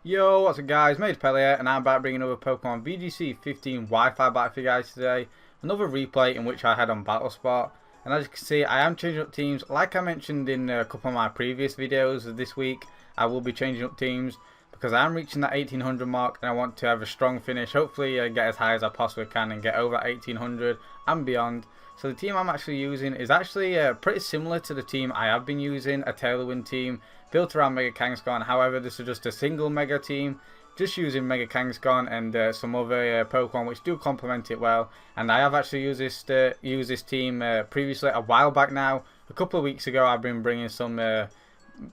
Yo, what's up guys, Mate Pele here, and I'm back bringing another Pokemon VGC 15 Wi-Fi back for you guys today. Another replay in which I had on Battle Spot. And as you can see, I am changing up teams. Like I mentioned in a couple of my previous videos this week, I will be changing up teams because I am reaching that 1800 mark and I want to have a strong finish. Hopefully get as high as I possibly can and get over 1800 and beyond. So the team I'm actually using is actually pretty similar to the team I have been using, a Tailwind team built around Mega Kangaskhan. However, this is just a single Mega team, just using Mega Kangaskhan and some other Pokemon which do complement it well. And I have actually used this team previously a while back now. A couple of weeks ago I've been bringing some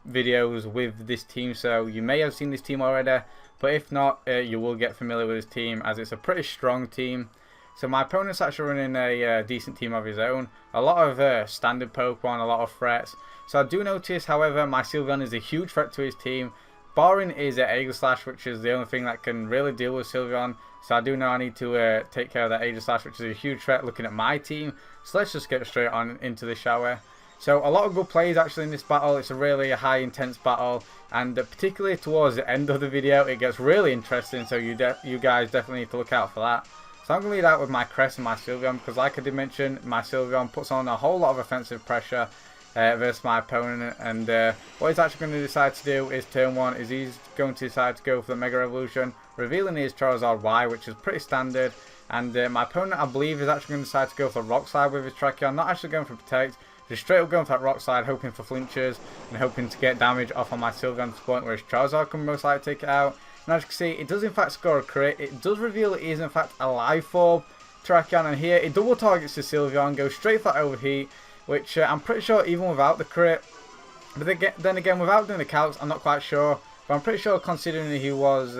videos with this team, so you may have seen this team already, but if not, you will get familiar with this team as it's a pretty strong team. So my opponent's actually running a decent team of his own. A lot of standard Pokemon, a lot of threats. So I do notice, however, my Sylveon is a huge threat to his team. Barring is Aegislash, which is the only thing that can really deal with Sylveon. So I do know I need to take care of that Aegislash, which is a huge threat looking at my team. So let's just get straight on into the shower. So a lot of good plays actually in this battle. It's a really high intense battle, and particularly towards the end of the video it gets really interesting, so you guys definitely need to look out for that. So I'm going to lead out with my Crest and my Sylveon because, like I did mention, my Sylveon puts on a whole lot of offensive pressure versus my opponent. And what he's actually going to decide to do is turn one is he's going to decide to go for the Mega Evolution, revealing his Charizard Y, which is pretty standard. And my opponent, I believe, is actually going to decide to go for Rock Slide with his Tracheon, not actually going for Protect, just straight up going for that Rock Slide, hoping for flinches and hoping to get damage off on my Sylveon to the point where his Charizard can most likely take it out. And as you can see, it does in fact score a crit. It does reveal it is in fact a live form Tracheon, and here it double targets the Sylveon, goes straight for that Overheat, which I'm pretty sure even without the crit, but then again without doing the calcs I'm not quite sure, but I'm pretty sure considering he was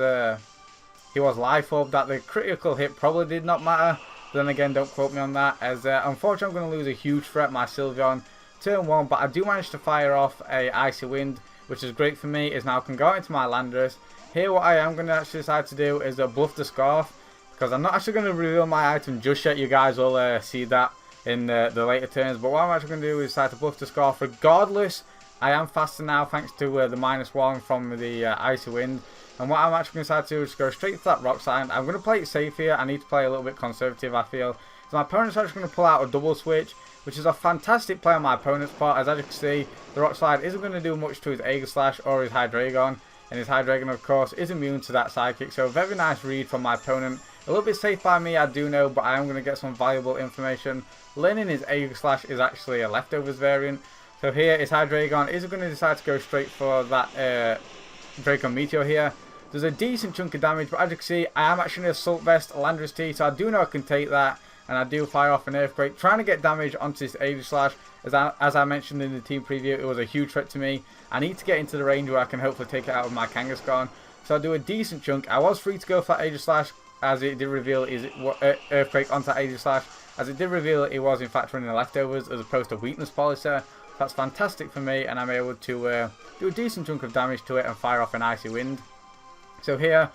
live form that the critical hit probably did not matter. Then again, don't quote me on that, as unfortunately I'm going to lose a huge threat, my Sylveon, turn one, but I do manage to fire off a Icy Wind, which is great for me, as now I can go out into my Landorus. Here what I am going to actually decide to do is bluff the Scarf, because I'm not actually going to reveal my item just yet. You guys will see that in the later turns, but what I'm actually going to do is decide to bluff the Scarf. Regardless, I am faster now thanks to the -1 from the Icy Wind. And what I'm actually going to decide to do is go straight for that Rock Slide. I'm going to play it safe here. I need to play a little bit conservative, I feel. So my opponent's actually going to pull out a double switch, which is a fantastic play on my opponent's part. As you can see, the Rock Slide isn't going to do much to his Aegislash or his Hydreigon. And his Hydreigon, of course, is immune to that Psychic. So very nice read from my opponent. A little bit safe by me, I do know, but I am going to get some valuable information. Learning his Aegislash is actually a Leftovers variant. So here, his Hydreigon is going to decide to go straight for that Draco Meteor here. There's a decent chunk of damage, but as you can see, I am actually an Assault Vest Landorus T, so I do know I can take that. And I do fire off an Earthquake, trying to get damage onto this Aegislash. As I mentioned in the team preview, it was a huge threat to me. I need to get into the range where I can hopefully take it out with my Kangaskhan. So I do a decent chunk. I was free to go for that Aegislash, as it did reveal is Earthquake onto that Aegislash. As it did reveal it was in fact running the Leftovers as opposed to Weakness Policy. That's fantastic for me, and I'm able to do a decent chunk of damage to it and fire off an Icy Wind. So here,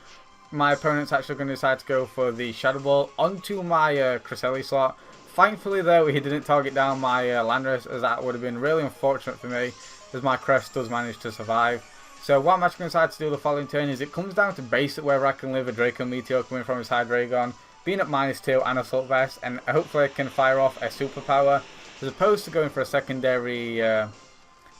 my opponent's actually going to decide to go for the Shadow Ball onto my Cresselia slot. Thankfully though, he didn't target down my Landorus, as that would have been really unfortunate for me, as my Crest does manage to survive. So what I'm actually going to decide to do the following turn is it comes down to basic whether I can live a Draco Meteor coming from his Hydreigon, being at -2 and Assault Vest, and hopefully I can fire off a Superpower, as opposed to going for a secondary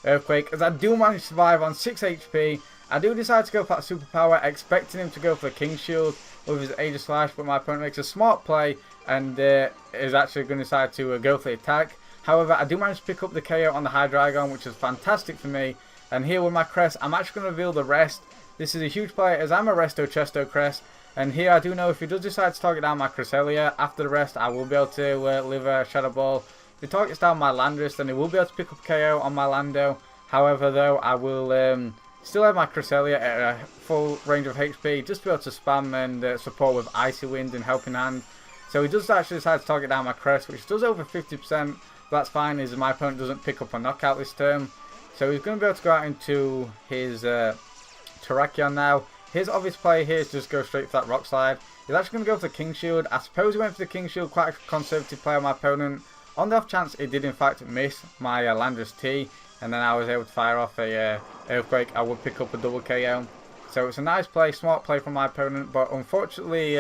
Earthquake, as I do manage to survive on 6 HP. I do decide to go for that Superpower, expecting him to go for the King Shield with his Aegislash, but my opponent makes a smart play and is actually going to decide to go for the attack. However, I do manage to pick up the KO on the Hydreigon, which is fantastic for me. And here with my Crest, I'm actually going to reveal the Rest. This is a huge play, as I'm a Resto Chesto Crest. And here I do know if he does decide to target down my Cresselia, after the Rest I will be able to live a Shadow Ball. If he targets down my Landorus, then he will be able to pick up KO on my Lando. However though, I will still have my Cresselia at a full range of HP, just to be able to spam and support with Icy Wind and Helping Hand. So he does actually decide to target down my Crest, which does over 50%, but that's fine, as my opponent doesn't pick up a knockout this turn. So he's going to be able to go out into his Terrakion now. His obvious play here is just go straight for that Rock Slide. He's actually going to go for the King Shield. I suppose he went for the King Shield, quite a conservative play on my opponent. On the off chance it did in fact miss my Landorus T, and then I was able to fire off a Earthquake, I would pick up a double KO. So it's a nice play, smart play from my opponent, but unfortunately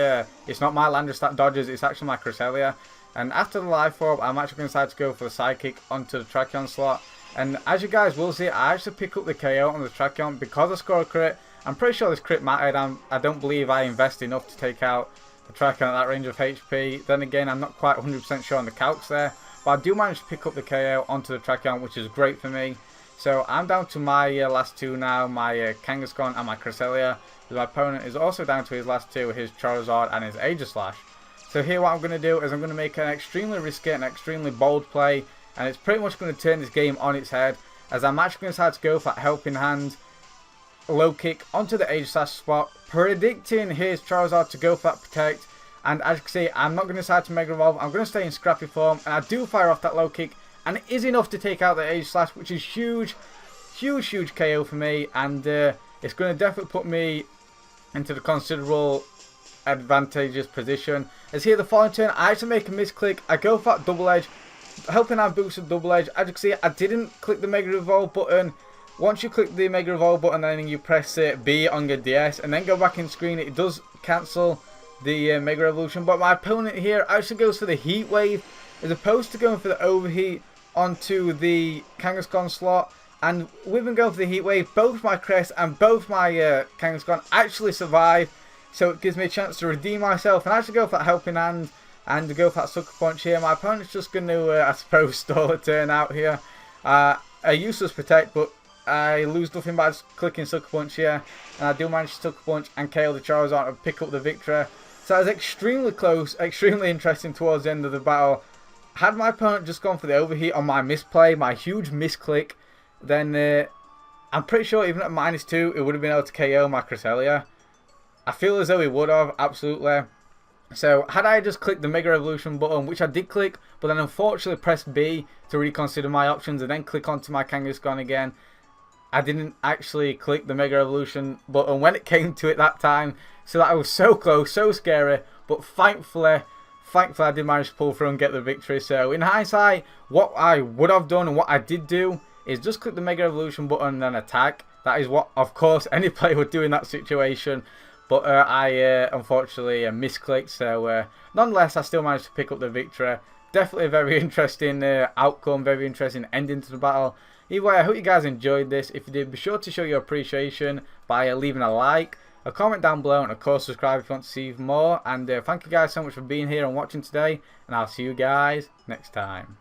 it's not my Landorus that dodges, it's actually my Cresselia. And after the life orb, I'm actually going to decide to go for the sidekick onto the Tracheon slot. And as you guys will see, I actually pick up the KO on the Tracheon because I score a crit. I'm pretty sure this crit mattered. I don't believe I invest enough to take out the Tracheon at that range of HP. Then again, I'm not quite 100% sure on the calcs there. But I do manage to pick up the KO onto the Tracheon, which is great for me. So I'm down to my last two now, my Kangaskhan and my Cresselia. My opponent is also down to his last two, his Charizard and his Aegislash. So here what I'm going to do is I'm going to make an extremely risky and extremely bold play. And it's pretty much going to turn this game on its head, as I'm actually going to decide to go for that helping hand low kick onto the Aegislash spot, predicting his Charizard to go for that protect. And as you can see, I'm not going to decide to Mega Evolve, I'm going to stay in scrappy form, and I do fire off that low kick, and it is enough to take out the Aegislash, which is huge KO for me, and it's going to definitely put me into the considerable advantageous position. As here the following turn, I actually make a misclick, I go for that double edge, helping out boost with double edge. As you can see, I didn't click the Mega Evolve button. Once you click the Mega Evolve button, then you press B on your DS and then go back in screen, it does cancel the Mega Evolution. But my opponent here actually goes for the Heat Wave as opposed to going for the Overheat onto the Kangaskhan slot. And with him going for the Heat Wave, both my Crest and both my Kangaskhan actually survive. So it gives me a chance to redeem myself and actually go for that helping hand and go for that Sucker Punch here. My opponent's just going to, I suppose, stall a turn out here. A useless protect, but I lose nothing by just clicking Sucker Punch here. And I do manage to Sucker Punch and KO the Charizard and pick up the victory. So that was extremely close, extremely interesting towards the end of the battle. Had my opponent just gone for the Overheat on my misplay, my huge misclick, then I'm pretty sure even at -2, it would have been able to KO my Cresselia. I feel as though he would have, absolutely. So had I just clicked the Mega Evolution button, which I did click, but then unfortunately pressed B to reconsider my options and then click onto my Kangaskhan again, I didn't actually click the Mega Evolution button when it came to it that time. So that was so close, so scary, but thankfully I did manage to pull through and get the victory. So in hindsight, what I would have done and what I did do is just click the Mega Evolution button and then attack. That is what, of course, any player would do in that situation. But I unfortunately misclicked, so nonetheless I still managed to pick up the victory. Definitely a very interesting outcome, very interesting ending to the battle. Either way, I hope you guys enjoyed this. If you did, be sure to show your appreciation by leaving a like, a comment down below, and of course subscribe if you want to see more. And thank you guys so much for being here and watching today, and I'll see you guys next time.